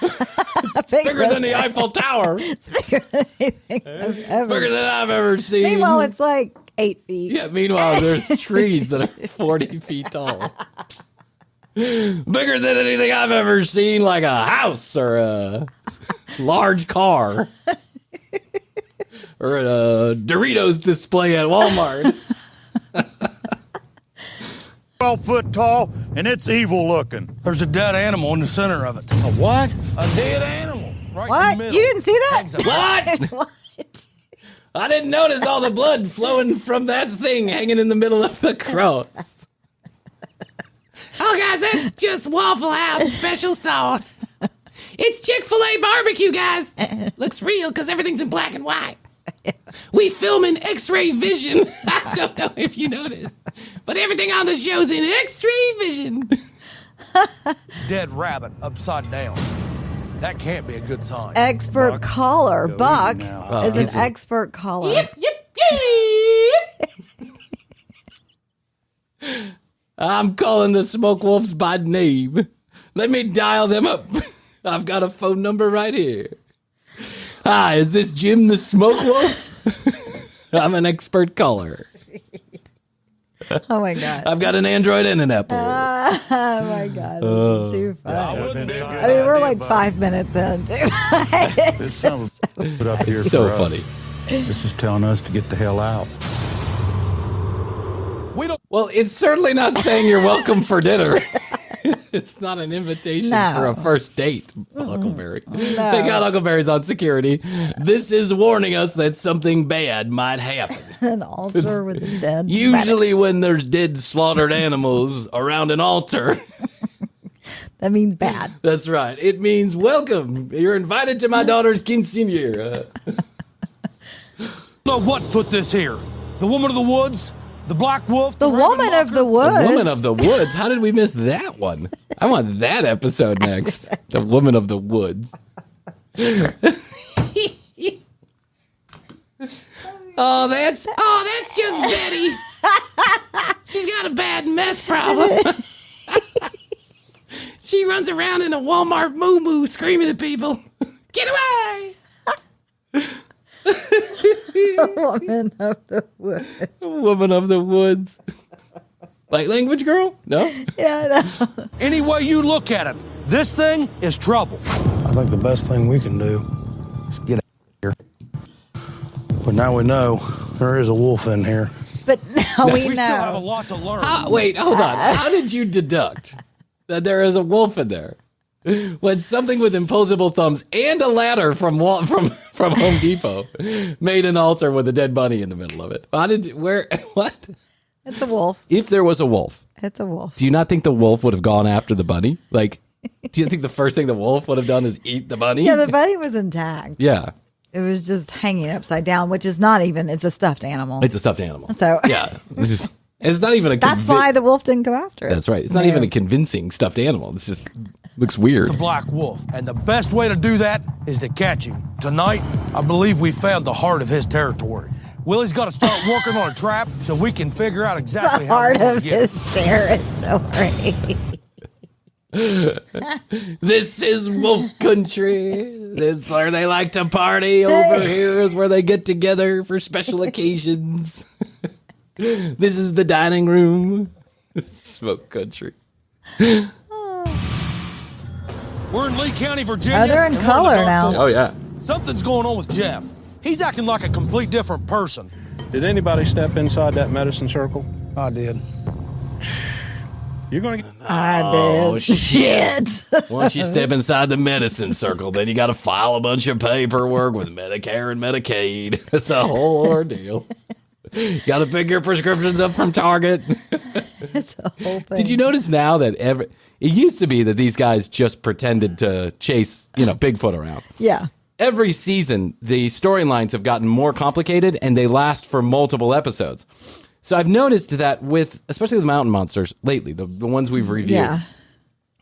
Bigger than the Eiffel Tower. It's bigger than anything I've ever Bigger than I've ever seen. Meanwhile, it's 8 feet. Yeah, meanwhile, there's trees that are 40 feet tall. Bigger than anything I've ever seen, like a house or a large car. Or a Doritos display at Walmart. 12 foot tall, and it's evil looking. There's a dead animal in the center of it. A what? A dead animal. Right What? in the middle. You didn't see that? What? What? I didn't notice all the blood flowing from that thing hanging in the middle of the cross. Oh, guys, that's just Waffle House special sauce. It's Chick-fil-A barbecue, guys. Looks real because everything's in black and white. We film in X-ray vision. I don't know if you noticed, but everything on the show's in X-ray vision. Dead rabbit upside down. That can't be a good sign. Expert caller. Buck is an he's expert caller. Yip, yip, yip. I'm calling the smoke wolves by name. Let me dial them up. I've got a phone number right here. Hi, is this Jim the Smoke Wolf? I'm an expert caller. Oh my God. I've got an Android and an Apple. Oh my God. This is too funny. I mean, we're like 5 minutes in, too. It's just Put up here so for us. funny. This is telling us to get the hell out. Well, it's certainly not saying you're welcome for dinner. It's not an invitation for a first date, Huckleberry. They got Huckleberries on security. This is warning us that something bad might happen. An altar with a dead Usually when there's dead slaughtered animals around an altar. That means bad. That's right. It means welcome. You're invited to my daughter's quinceañera. Know what put this here? The woman of the woods? The black wolf? The woman of the woods. The woman of the woods. How did we miss that one? I want that episode next. The woman of the woods. Oh, that's just Betty. She's got a bad meth problem. She runs around in a Walmart moo-moo screaming at people. Get away! Woman of the woods. Woman of the woods. Light language girl? No? Yeah, no. Any way you look at it, this thing is trouble. I think the best thing we can do is get out of here. But now we know there is a wolf in here. But now we We still have a know. lot to learn. Wait, hold on. How did you deduct that there is a wolf in there when something with imposable thumbs and a ladder from Home Depot made an altar with a dead bunny in the middle of it? What? It's a wolf. If there was a wolf, It's a wolf. do you not think the wolf would have gone after the bunny? Like, do you think the first thing the wolf would have done is eat the bunny? Yeah, the bunny was intact. Yeah. It was just hanging upside down, which is not even, it's a stuffed animal. It's a stuffed animal. So yeah, it's not even a. That's why the wolf didn't go after it. That's right. It's not even a convincing stuffed animal. It's just looks weird. The black wolf. And the best way to do that is to catch him. Tonight, I believe we found the heart of his territory. Willie's got to start working on a trap so we can figure out exactly The how heart we're gonna of get his territory. This is wolf country. This is where they like to party. Over here is where they get together for special occasions. This is the dining room. Smoke country. We're in Lee County, Virginia. Oh, they're in and we're color the Dark now. Forest. Oh, yeah. Something's going on with Jeff. He's acting like a complete different person. Did anybody step inside that medicine circle? I did. You're going to get... I Oh, did. Shit. Once you step inside the medicine circle, then you got to file a bunch of paperwork with Medicare and Medicaid. It's a whole ordeal. You got to pick your prescriptions up from Target. It's a whole thing. Did you notice now that it used to be that these guys just pretended to chase, Bigfoot around? Yeah. Every season, the storylines have gotten more complicated and they last for multiple episodes. So I've noticed that especially with mountain monsters lately, the ones we've reviewed,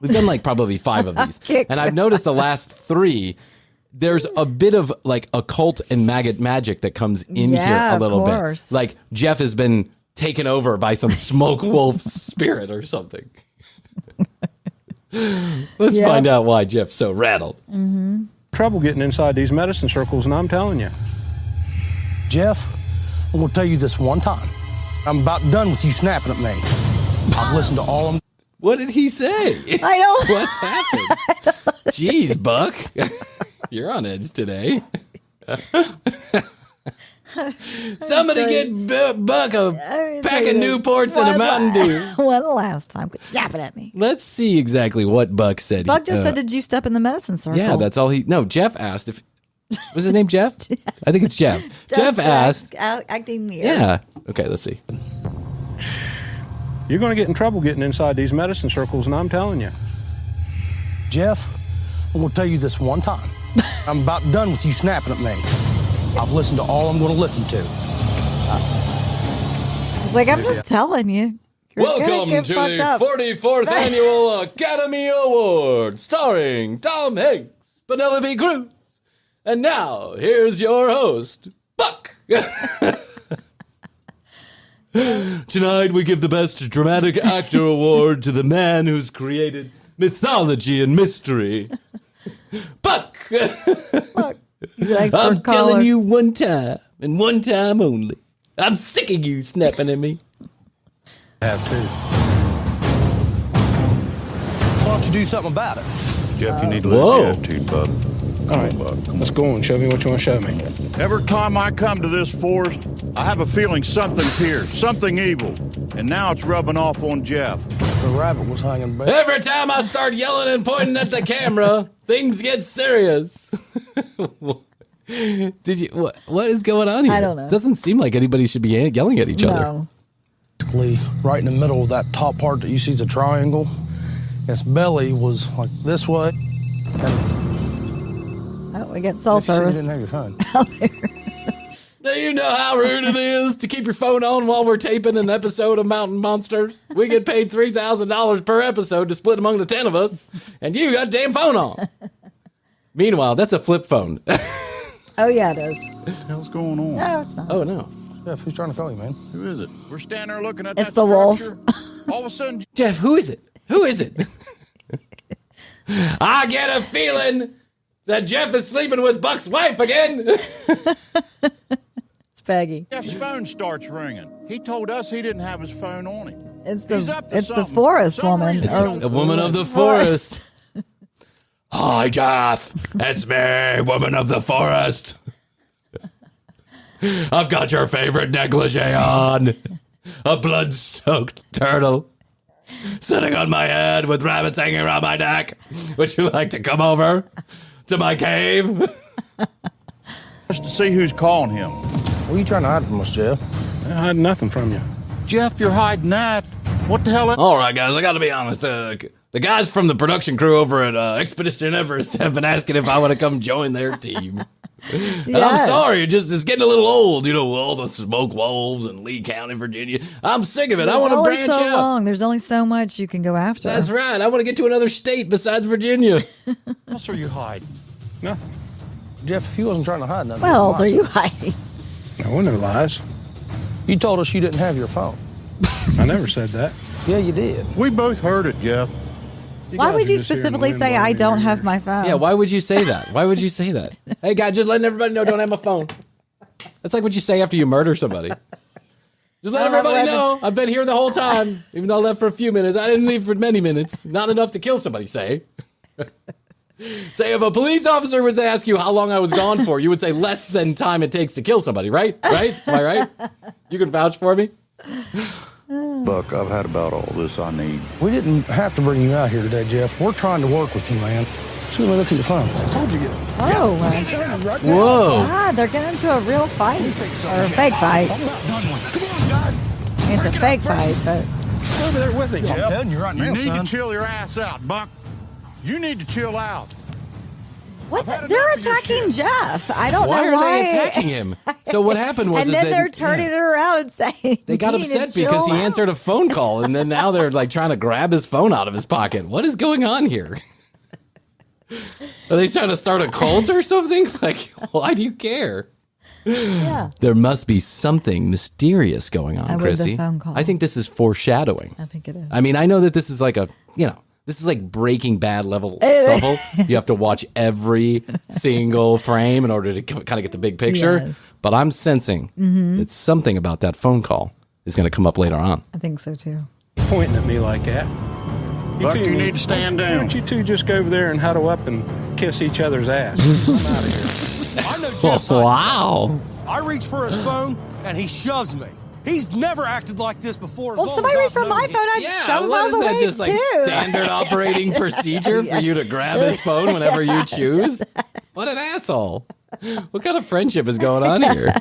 we've done like probably 5 of these. And I've noticed the last 3, there's a bit of like occult and maggot magic that comes in here a little bit. Like Jeff has been taken over by some smoke wolf spirit or something. Let's find out why Jeff's so rattled. Mm-hmm. Trouble getting inside these medicine circles, and I'm telling you. Jeff, I'm going to tell you this one time. I'm about done with you snapping at me. I've listened to all of them. What did he say? I know. What happened? Jeez, Buck. You're on edge today. Somebody get Buck a pack of Newports and a Mountain Dew. One last time. Quit snapping at me. Let's see exactly what Buck said. Buck just said, did you step in the medicine circle? Yeah, that's all No, Jeff asked Was his name Jeff? I think it's Jeff. Jeff asked. Acting weird. Yeah. Okay, let's see. You're going to get in trouble getting inside these medicine circles, and I'm telling you. Jeff, I'm going to tell you this one time. I'm about done with you snapping at me. I've listened to all I'm going to listen to. It's like, I'm just telling you. Welcome to the 44th Annual Academy Award, starring Tom Hanks, Penelope Cruz. And now, here's your host, Buck. Tonight, we give the Best Dramatic Actor Award to the man who's created mythology and mystery, Buck. Buck. He's an expert I'm caller. telling you one time, and one time only. I'm sick of you snapping at me. Have to. Why don't you do something about it? Jeff, you need to let the attitude, bud. All right, let's go on. Show me what you want to show me. Every time I come to this forest, I have a feeling something's here, something evil. And now it's rubbing off on Jeff. The rabbit was hanging back. Every time I start yelling and pointing at the camera, things get serious. Did you? What is going on here? I don't know. Doesn't seem like anybody should be yelling at each other. Basically, right in the middle of that top part that you see is a triangle. Its belly was like this way, and it's. Oh, we get cell service. You didn't have your phone. Out there. Do you know how rude it is to keep your phone on while we're taping an episode of Mountain Monsters? We get paid $3,000 per episode to split among the 10 of us, and you got a damn phone on. Meanwhile, that's a flip phone. Oh, yeah, it is. What the hell's going on? No, it's not. Oh, no. Jeff, who's trying to call you, man? Who is it? We're standing there looking at It's that the wolf. structure. All of a sudden, Jeff, who is it? Who is it? I get a feeling that Jeff is sleeping with Buck's wife again. It's Peggy. Jeff's phone starts ringing. He told us he didn't have his phone on him. It's He's up to the something. forest For some woman. reason, It's the woman of the forest. Hi, Jeff. It's me, woman of the forest. I've got your favorite negligee on. A blood-soaked turtle sitting on my head with rabbits hanging around my neck. Would you like to come over to my cave? Just to see who's calling him. What are you trying to hide from us, Jeff? I hide nothing from you. Jeff, you're hiding that. What the hell? All right, guys, I got to be honest. The guys from the production crew over at Expedition Everest have been asking if I want to come join their team. And I'm sorry, it's getting a little old, all the smoke wolves in Lee County, Virginia. I'm sick of it. I want to branch out. Long. There's only so much you can go after. That's right. I want to get to another state besides Virginia. What else are you hiding? Nothing. Jeff, if you wasn't trying to hide nothing. What else are you hiding? No, no lies. You told us you didn't have your phone. I never said that. Yeah, you did. We both heard it, Jeff. Why would you specifically say I don't have my phone? Yeah, why would you say that? Why would you say that? Hey, guy, just letting everybody know, don't have my phone. That's like what you say after you murder somebody. Just let everybody know, I've been here the whole time, even though I left for a few minutes. I didn't leave for many minutes. Not enough to kill somebody, say. Say, if a police officer was to ask you how long I was gone for, you would say less than time it takes to kill somebody, right? Right? Am I right? You can vouch for me? Buck, I've had about all this I need. We didn't have to bring you out here today, Jeff. We're trying to work with you, man. See, look at your phone. I told you. Oh, whoa. God, they're getting into a real fight. Or a fake fight. I'm not done with it. Come on, guys. It's a fake fight, but... Over there with it, Jeff. I'm telling you right now, You need son. to chill your ass out, Buck. You need to chill out. What? They're attacking Jeff. I don't Why know are why. they attacking him? So what happened was and then they're turning it around and saying they got upset because he answered a phone call, and then now they're like trying to grab his phone out of his pocket. What is going on here? Are they trying to start a cult or something? Like, why do you care? Yeah. There must be something mysterious going on, with the Krissy. phone call. I think this is foreshadowing. I think it is. I mean, I know that this is like this is like Breaking Bad level subtle. You have to watch every single frame in order to kind of get the big picture. Yes. But I'm sensing that something about that phone call is going to come up later on. I think so, too. Pointing at me like that. Buck, you need to stand Why down. don't you two just go over there and huddle up and kiss each other's ass? I'm out of here. I know Jeff's Wow. I reach for his phone, and he shoves me. He's never acted like this before. Well, if somebody reached for my phone, I'd shove him out of the way, just like too. standard operating procedure for you to grab his phone whenever you choose? What an asshole. What kind of friendship is going on here?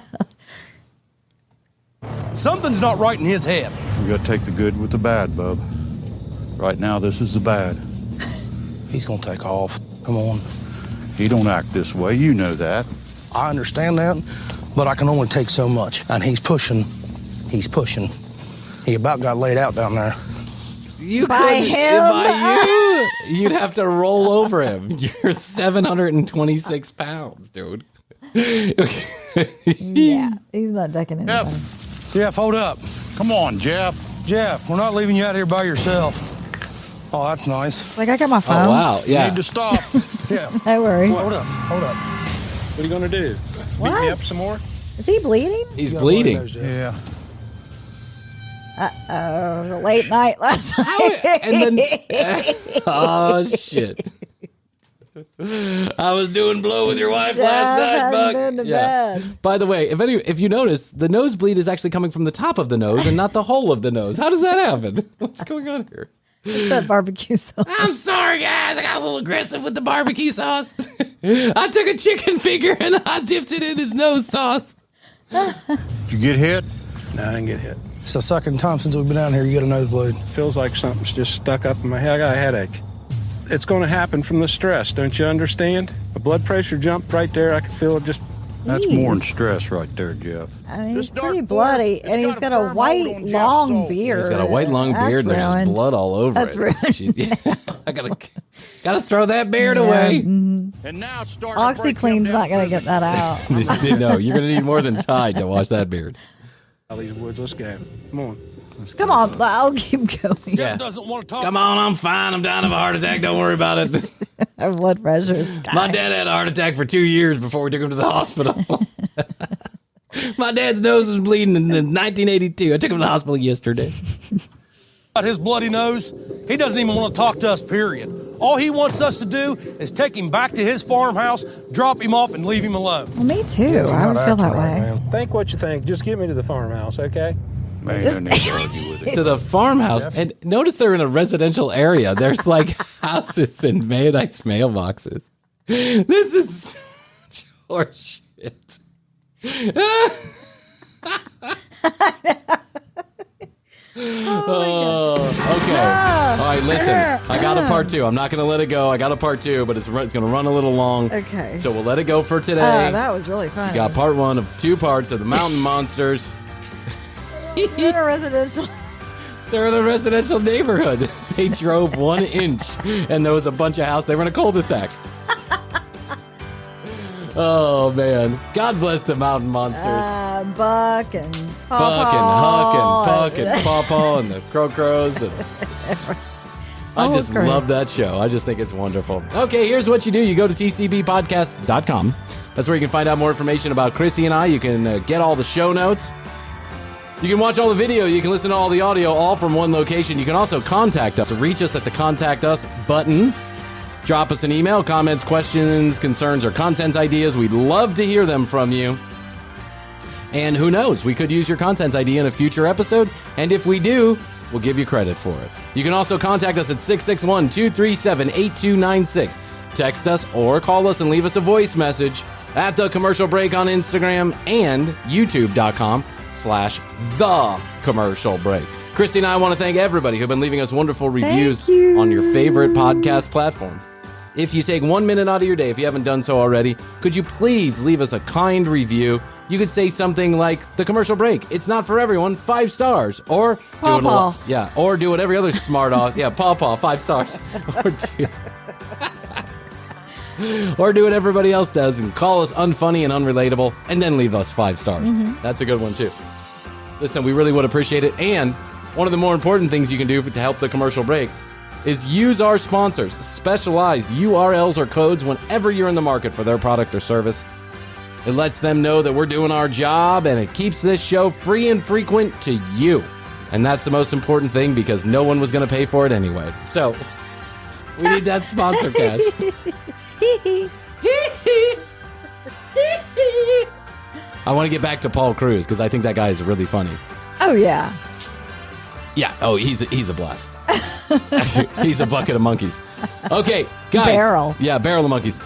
Something's not right in his head. We got to take the good with the bad, bub. Right now, this is the bad. He's gonna take off. Come on. He don't act this way. You know that. I understand that, but I can only take so much. And he's pushing. He's pushing. He about got laid out down there. You By couldn't- him? By you? You'd have to roll over him. You're 726 pounds, dude. Yeah, he's not decking anybody. Jeff, hold up. Come on, Jeff. Jeff, we're not leaving you out here by yourself. Oh, that's nice. Like, I got my phone. Oh, wow. Yeah. You need to stop. Yeah. No worry. Hold up. Hold up. What are you going to do? Beat me up some more? Is he bleeding? He's bleeding. Yeah. Uh-oh. Late night last night. And then, oh, shit. I was doing blow with your wife last night, Buck. Been to bed. By the way, if you notice, the nosebleed is actually coming from the top of the nose and not the whole of the nose. How does that happen? What's going on here? That barbecue sauce. I'm sorry, guys. I got a little aggressive with the barbecue sauce. I took a chicken finger and I dipped it in his nose sauce. Did you get hit? No, I didn't get hit. It's the second time since we've been down here you get a nosebleed. Feels like something's just stuck up in my head. I got a headache. It's going to happen from the stress, don't you understand? The blood pressure jumped right there. I could feel it just... That's more than stress right there, Jeff. I mean, he's pretty bloody, and he's got a white, long beard. He's got a white, long beard, and there's just blood all over That's it. ruined. I gotta throw that beard away. And now it's starting to break him OxyClean's not going to get that out. No, you're gonna need more than Tide to wash that beard. All these woods, let's go. Come on. Come on, I'll keep going. Yeah. Doesn't want to talk. Come on, I'm fine. I'm dying of a heart attack. Don't worry about it. Our blood pressure's My dad had a heart attack for 2 years before we took him to the hospital. My dad's nose was bleeding in 1982. I took him to the hospital yesterday. About his bloody nose, he doesn't even want to talk to us, period. All he wants us to do is take him back to his farmhouse, drop him off, and leave him alone. Well, me too. I would feel that way. Think what you think. Just get me to the farmhouse, okay? Man, I need to argue with it. To the farmhouse. And notice they're in a residential area. There's like houses and nice mailboxes. This is such horseshit. Okay. All right, listen. I got a part 2. I'm not going to let it go. I got a part 2, but it's going to run a little long. Okay. So we'll let it go for today. That was really fun. You got part 1 of 2 parts of the mountain monsters. You're in a residential. They're in a residential neighborhood. They drove 1 inch, and there was a bunch of houses. They were in a cul-de-sac. Oh, man. God bless the mountain monsters. Buck and Pawpaw. Buck and Huck and Puck and Pawpaw and the Crows. And I just love that show. I just think it's wonderful. Okay, here's what you do. You go to tcbpodcast.com. That's where you can find out more information about Krissy and I. You can get all the show notes. You can watch all the video. You can listen to all the audio, all from one location. You can also contact us. Reach us at the Contact Us button. Drop us an email, comments, questions, concerns, or content ideas. We'd love to hear them from you. And who knows, we could use your content idea in a future episode. And if we do, we'll give you credit for it. You can also contact us at 661-237-8296. Text us or call us and leave us a voice message at The Commercial Break on Instagram and youtube.com/The Commercial Break. Krissy and I want to thank everybody who've been leaving us wonderful reviews on your favorite podcast platform. If you take 1 minute out of your day, if you haven't done so already, could you please leave us a kind review? You could say something like, The Commercial Break, it's not for everyone, 5 stars. Or or do what every other smart off. Yeah, Paw, 5 stars. Or do what everybody else does and call us unfunny and unrelatable and then leave us 5 stars. That's a good one too. Listen, we really would appreciate it. And one of the more important things you can do to help The Commercial Break is use our sponsors' specialized URLs or codes whenever you're in the market for their product or service. It lets them know that we're doing our job, and it keeps this show free and frequent to you. And that's the most important thing, because no one was going to pay for it anyway. So we need that sponsor cash. I want to get back to Paul Cruz, because I think that guy is really funny. Oh, yeah. Yeah. Oh, he's a blast. He's a bucket of monkeys. Okay, guys. Barrel. Yeah, barrel of monkeys.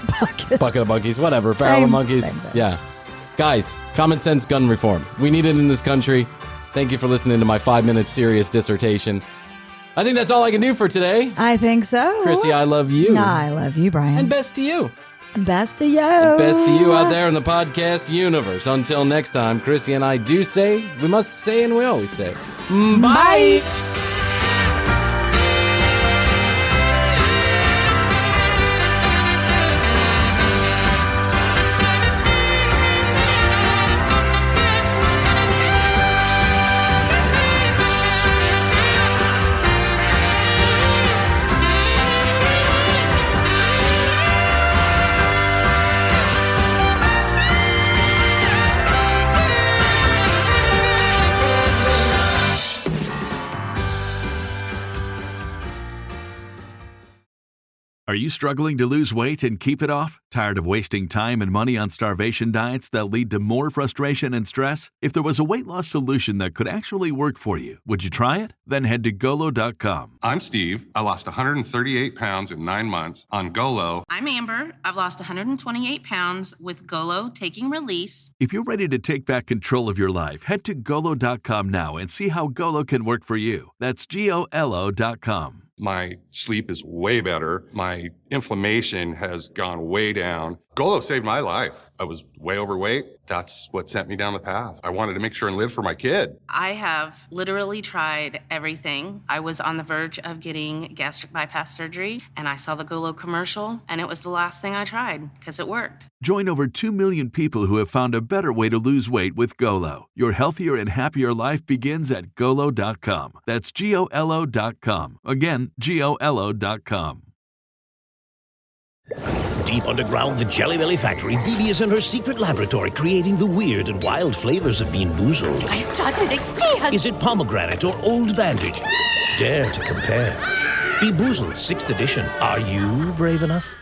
Bucket of monkeys, whatever. Barrel of monkeys. Yeah. Guys, common sense gun reform. We need it in this country. Thank you for listening to my 5-minute serious dissertation. I think that's all I can do for today. I think so. Krissy, I love you. I love you, Bryan. And best to you. Best to you. And best to you out there in the podcast universe. Until next time, Krissy and I do say, we must say, and we always say, bye. Are you struggling to lose weight and keep it off? Tired of wasting time and money on starvation diets that lead to more frustration and stress? If there was a weight loss solution that could actually work for you, would you try it? Then head to Golo.com. I'm Steve. I lost 138 pounds in 9 months on Golo. I'm Amber. I've lost 128 pounds with Golo taking release. If you're ready to take back control of your life, head to Golo.com now and see how Golo can work for you. That's GOLO.com. My sleep is way better. My inflammation has gone way down. Golo saved my life. I was way overweight. That's what sent me down the path. I wanted to make sure and live for my kid. I have literally tried everything. I was on the verge of getting gastric bypass surgery, and I saw the Golo commercial, and it was the last thing I tried because it worked. Join over 2 million people who have found a better way to lose weight with Golo. Your healthier and happier life begins at Golo.com. That's GOLO.com. Again, GOLO.com. Deep underground the Jelly Belly factory, Bibi is in her secret laboratory creating the weird and wild flavors of Bean Boozled. I've done it again! Is it pomegranate or old bandage? Dare to compare. Bean Boozled 6th edition. Are you brave enough?